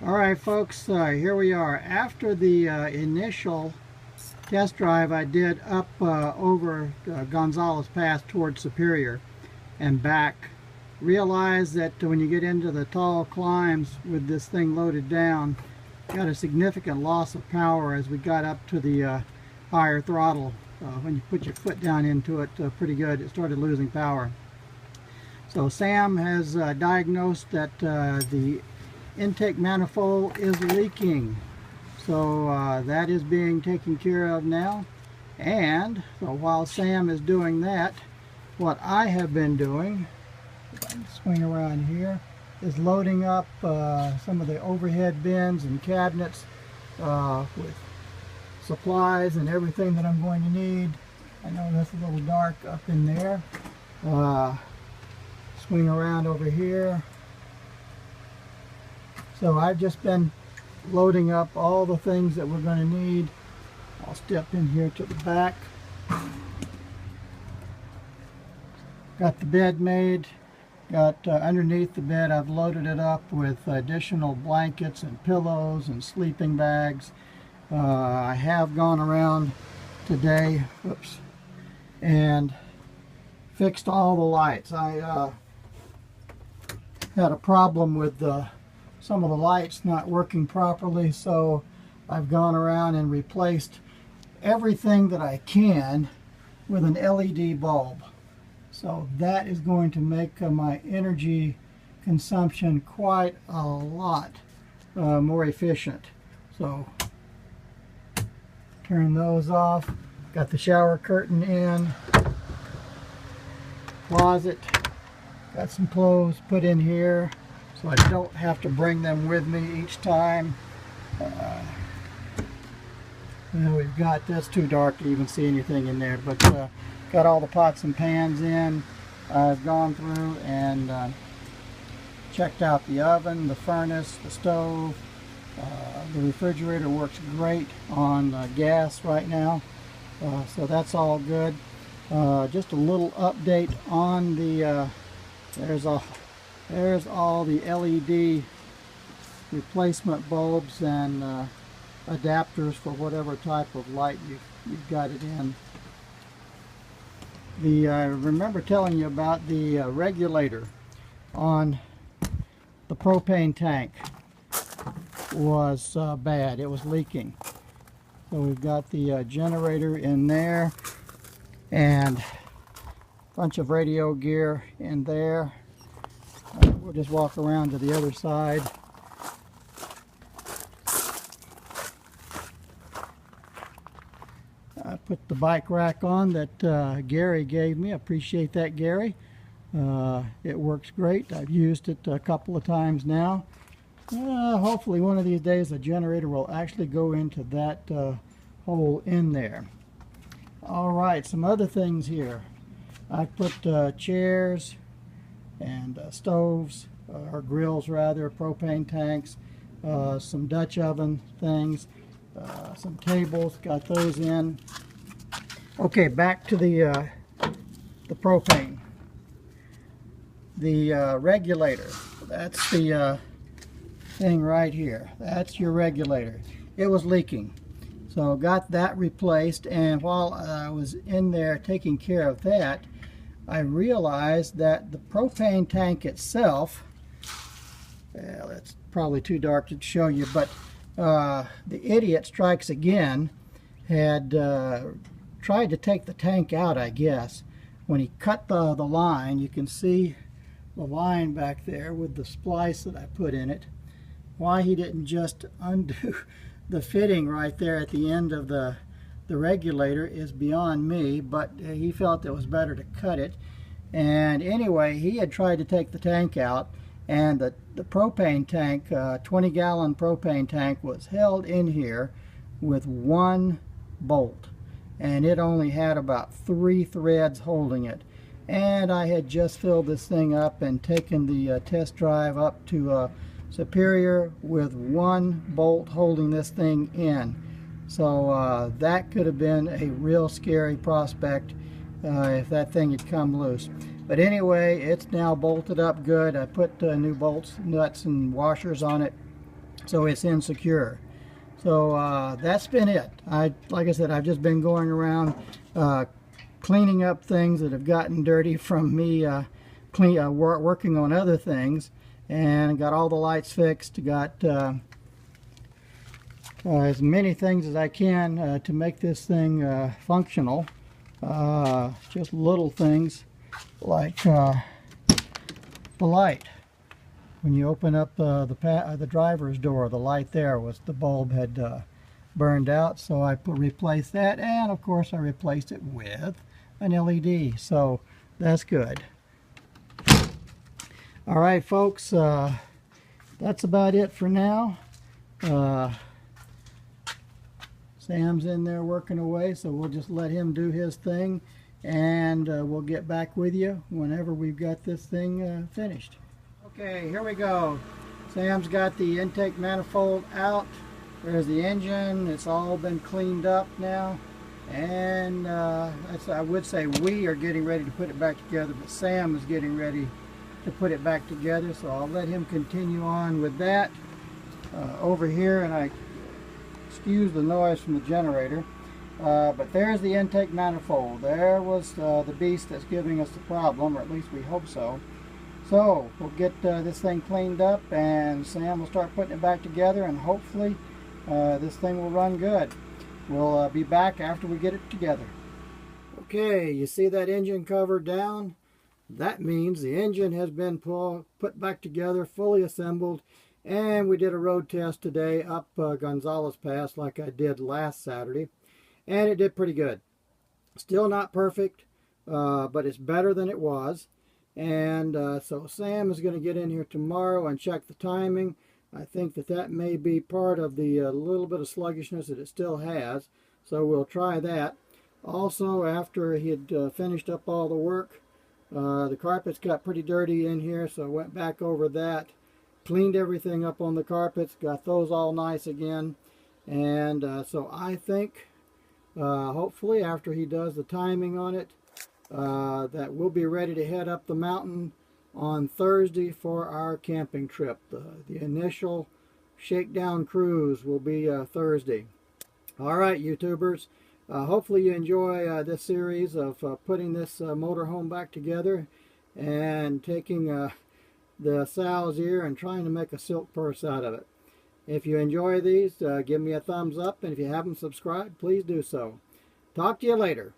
Alright folks, here we are. After the initial test drive I did up over Gonzales Pass towards Superior and back, realized that when you get into the tall climbs with this thing loaded down, got a significant loss of power as we got up to the higher throttle. When you put your foot down into it pretty good, it started losing power. So Sam has diagnosed that the intake manifold is leaking, so that is being taken care of now. And so while Sam is doing that, what I have been doing, if I can swing around here, is loading up some of the overhead bins and cabinets with supplies and everything that I'm going to need. I know that's a little dark up in there. Swing around over here. So I've just been loading up all the things that we're going to need. I'll step in here to the back. Got the bed made. Got underneath the bed, I've loaded it up with additional blankets and pillows and sleeping bags. I have gone around today, and fixed all the lights. I had a problem with some of the lights not working properly, so I've gone around and replaced everything that I can with an LED bulb. So that is going to make my energy consumption quite a lot more efficient. So turn those off. Got the shower curtain in. Closet. Got some clothes put in here, so I don't have to bring them with me each time. We've got, that's too dark to even see anything in there, but got all the pots and pans in. I've gone through and checked out the oven, the furnace, the stove. The refrigerator works great on gas right now, so that's all good. Just a little update on the there's all the LED replacement bulbs and adapters for whatever type of light you've got it in. I remember telling you about the regulator on the propane tank was bad. It was leaking. So we've got the generator in there and a bunch of radio gear in there. We'll just walk around to the other side. I put the bike rack on that Gary gave me. I appreciate that, Gary. It works great. I've used it a couple of times now. Hopefully one of these days the generator will actually go into that hole in there. Alright, some other things here. I put chairs and stoves, or grills rather, propane tanks, some Dutch oven things, some tables, got those in. Okay, back to the propane. The regulator, that's the thing right here. That's your regulator. It was leaking, so got that replaced, and while I was in there taking care of that, I realized that the propane tank itself, well, it's probably too dark to show you, but the idiot strikes again had tried to take the tank out, I guess. When he cut the line, you can see the line back there with the splice that I put in it. Why he didn't just undo the fitting right there at the end of the regulator is beyond me, but he felt it was better to cut it. And anyway, he had tried to take the tank out, and the propane tank, 20-gallon propane tank, was held in here with one bolt, and it only had about 3 threads holding it. And I had just filled this thing up and taken the test drive up to Superior with one bolt holding this thing in. So that could have been a real scary prospect if that thing had come loose. But anyway, it's now bolted up good. I put new bolts, nuts, and washers on it. so it's insecure. So that's been it. Like I said, I've just been going around cleaning up things that have gotten dirty from me working on other things, and got all the lights fixed. Got as many things as I can to make this thing functional. Just little things like the light. When you open up the driver's door, the light there was, the bulb had burned out, so I replaced that, and of course I replaced it with an LED, so that's good. All right, folks, that's about it for now. Sam's in there working away, so we'll just let him do his thing, and we'll get back with you whenever we've got this thing finished. Okay, here we go. Sam's got the intake manifold out. There's the engine. It's all been cleaned up now. And I would say we are getting ready to put it back together, but Sam is getting ready to put it back together. So I'll let him continue on with that over here. And I excuse the noise from the generator. But there's the intake manifold. There was the beast that's giving us the problem, or at least we hope so. So we'll get this thing cleaned up, and Sam will start putting it back together, and hopefully this thing will run good. We'll be back after we get it together. Okay, you see that engine cover down? That means the engine has been put back together, fully assembled, and we did a road test today up Gonzales Pass like I did last Saturday, and it did pretty good. Still not perfect, but it's better than it was. And so Sam is going to get in here tomorrow and check the timing. I think that may be part of the little bit of sluggishness that it still has. So we'll try that. Also, after he had finished up all the work, the carpets got pretty dirty in here, so I went back over that, cleaned everything up on the carpets, got those all nice again. And so I think, hopefully after he does the timing on it, that we'll be ready to head up the mountain on Thursday for our camping trip. The initial shakedown cruise will be Thursday. All right, YouTubers, hopefully you enjoy this series of putting this motorhome back together and taking the sow's ear and trying to make a silk purse out of it. If you enjoy these, give me a thumbs up, and if you haven't subscribed, please do so. Talk to you later.